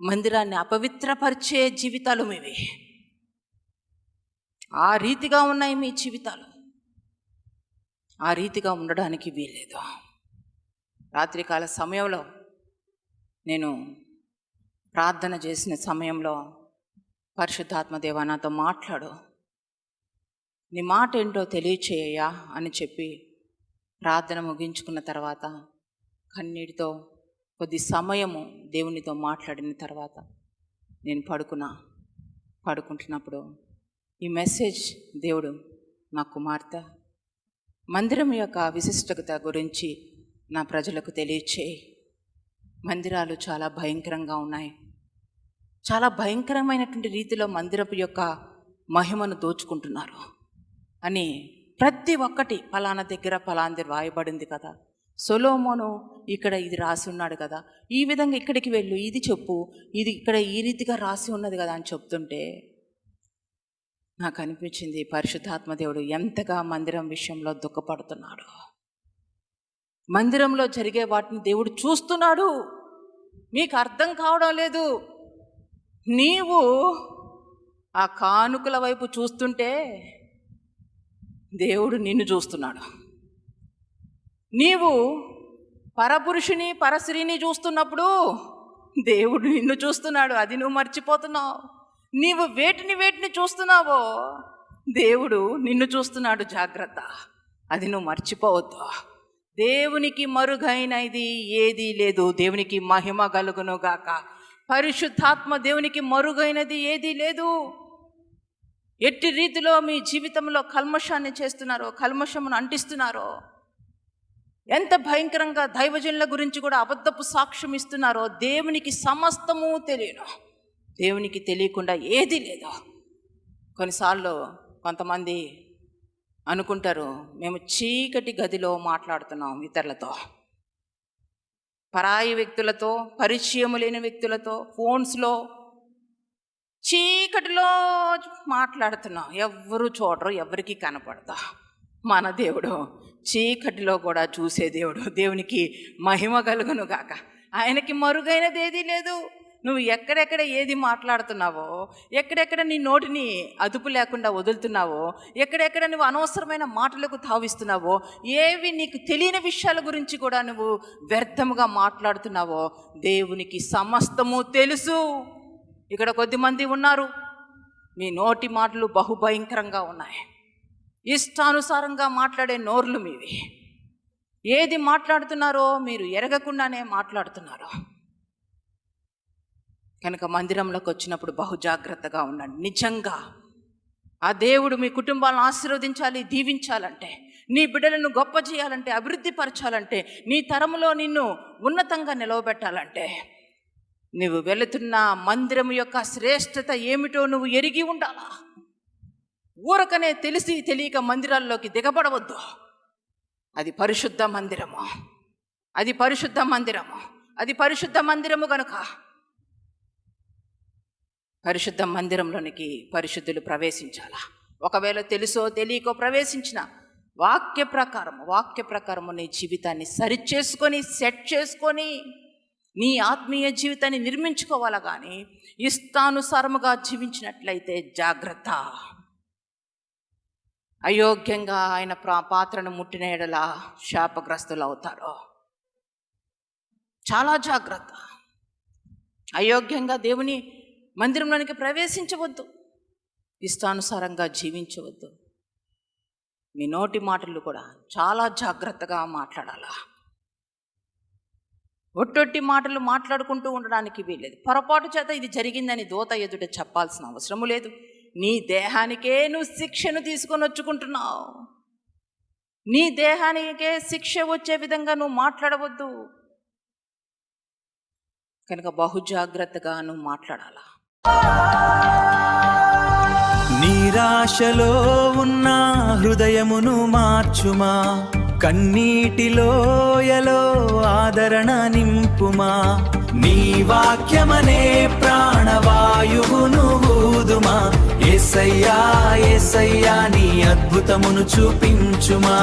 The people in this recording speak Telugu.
మందిరాన్ని అపవిత్రపరిచే జీవితాలు మీవి. ఆ రీతిగా ఉన్నాయి మీ జీవితాలు. ఆ రీతిగా ఉండడానికి వీల్లేదు. రాత్రికాల సమయంలో నేను ప్రార్థన చేసిన సమయంలో పరిశుద్ధాత్మ దేవా నాతో మాట్లాడు, నీ మాట ఏంటో తెలియచేయ్యా అని చెప్పి ప్రార్థన ముగించుకున్న తర్వాత కన్నీటితో కొద్ది సమయము దేవునితో మాట్లాడిన తర్వాత నేను పడుకుంటున్నప్పుడు ఈ మెసేజ్ దేవుడు నా కుమార్తె మందిరం యొక్క విశిష్టత గురించి నా ప్రజలకు తెలియచేయి. మందిరాలు చాలా భయంకరంగా ఉన్నాయి. చాలా భయంకరమైనటువంటి రీతిలో మందిరపు యొక్క మహిమను దోచుకుంటున్నారు అని ప్రతి ఒక్కటి ఫలానా దగ్గర ఫలాంది రాయబడింది కదా, సొలొమోను ఇక్కడ ఇది రాసి ఉన్నాడు కదా, ఈ విధంగా ఇక్కడికి వెళ్ళు, ఇది చెప్పు, ఇది ఇక్కడ ఈ రీతిగా రాసి ఉన్నది కదా అని చెప్తుంటే నాకు అనిపించింది పరిశుద్ధాత్మ దేవుడు ఎంతగా మందిరం విషయంలో దుఃఖపడుతున్నాడు. మందిరంలో జరిగే వాటిని దేవుడు చూస్తున్నాడు. మీకు అర్థం కావడం లేదు. నీవు ఆ కానుకల వైపు చూస్తుంటే దేవుడు నిన్ను చూస్తున్నాడు. నీవు పరపురుషుని పరస్త్రీని చూస్తున్నప్పుడు దేవుడు నిన్ను చూస్తున్నాడు. అది నువ్వు మర్చిపోతున్నావు. నీవు వేటిని చూస్తున్నావో దేవుడు నిన్ను చూస్తున్నాడు. జాగ్రత్త, అది నువ్వు మర్చిపోవద్దు. దేవునికి మరుగైనది ఏదీ లేదు. దేవునికి మహిమ కలుగును గాక. పరిశుద్ధాత్మ దేవునికి మరుగైనది ఏదీ లేదు. ఎట్టి రీతిలో మీ జీవితంలో కల్మషాన్ని చేస్తున్నారో, కల్మషమును అంటిస్తున్నారో, ఎంత భయంకరంగా దైవజనుల గురించి కూడా అబద్ధపు సాక్ష్యం ఇస్తున్నారో దేవునికి సమస్తము తెలియను. దేవునికి తెలియకుండా ఏదీ లేదు. కొన్నిసార్లు కొంతమంది అనుకుంటారు మేము చీకటి గదిలో మాట్లాడుతున్నాం ఇతరులతో, పరాయి వ్యక్తులతో, పరిచయము లేని వ్యక్తులతో, ఫోన్స్లో చీకటిలో మాట్లాడుతున్నాం. ఎవ్వరూ చూడరు, ఎవరికి కనపడతా. మన దేవుడు చీకటిలో కూడా చూసే దేవుడు. దేవునికి మహిమ కలుగును గాక. ఆయనకి మరుగైనది ఏదీ లేదు. నువ్వు ఎక్కడెక్కడ ఏది మాట్లాడుతున్నావో, ఎక్కడెక్కడ నీ నోటిని అదుపు లేకుండా వదులుతున్నావో, ఎక్కడెక్కడ నువ్వు అనవసరమైన మాటలకు తావిస్తున్నావో, ఏవి నీకు తెలియని విషయాల గురించి కూడా నువ్వు వ్యర్థముగా మాట్లాడుతున్నావో దేవునికి సమస్తము తెలుసు. ఇక్కడ కొద్దిమంది ఉన్నారు, మీ నోటి మాటలు బహుభయంకరంగా ఉన్నాయి. ఇష్టానుసారంగా మాట్లాడే నోర్లు మీవి. ఏది మాట్లాడుతున్నారో మీరు ఎరగకుండానే మాట్లాడుతున్నారు. కనుక మందిరంలోకి వచ్చినప్పుడు బహు జాగ్రత్తగా ఉండండి. నిజంగా ఆ దేవుడు మీ కుటుంబాలను ఆశీర్వదించాలి, దీవించాలంటే, నీ బిడ్డలను గొప్ప చేయాలంటే, అభివృద్ధి పరచాలంటే, నీ తరములో నిన్ను ఉన్నతంగా నిలవబెట్టాలంటే నువ్వు వెళుతున్న మందిరం యొక్క శ్రేష్టత ఏమిటో నువ్వు ఎరిగి ఉండాలా. ఊరకనే తెలిసి తెలియక మందిరాల్లోకి దిగబడవద్దు. అది పరిశుద్ధ మందిరము, అది పరిశుద్ధ మందిరము, అది పరిశుద్ధ మందిరము కనుక పరిశుద్ధ మందిరంలోనికి పరిశుద్ధులు ప్రవేశించాలా. ఒకవేళ తెలుసో తెలియకో ప్రవేశించిన వాక్య ప్రకారము నీ జీవితాన్ని సరిచేసుకొని సెట్ చేసుకొని నీ ఆత్మీయ జీవితాన్ని నిర్మించుకోవాలా. కానీ ఇష్టానుసారముగా జీవించినట్లయితే జాగ్రత్త. అయోగ్యంగా ఆయన పాత్రను ముట్టిన ఎడల శాపగ్రస్తులు అవుతారు. చాలా జాగ్రత్త. అయోగ్యంగా దేవుని మందిరంలోనికి ప్రవేశించవద్దు, ఇష్టానుసారంగా జీవించవద్దు. మీ నోటి మాటలు కూడా చాలా జాగ్రత్తగా మాట్లాడాలా. ఒట్టొట్టి మాటలు మాట్లాడుకుంటూ ఉండడానికి వీల్లేదు. పొరపాటు చేత ఇది జరిగిందని దూత ఎదుట చెప్పాల్సిన అవసరము లేదు. నీ దేహానికే నువ్వు శిక్షను తీసుకొని వచ్చుకుంటున్నావు. నీ దేహానికే శిక్ష వచ్చే విధంగా నువ్వు మాట్లాడవద్దు. కనుక బహు జాగ్రత్తగా నువ్వు మాట్లాడాలా. నిరాశలో ఉన్న హృదయమును మార్చుమా, కన్నీటిలోయలో ఆదరణ నింపుమా. నీ వాక్యమనే ప్రాణవాయువును ఊదుమా. యేసయ్యా యేసయ్యా నీ అద్భుతమును చూపించుమా.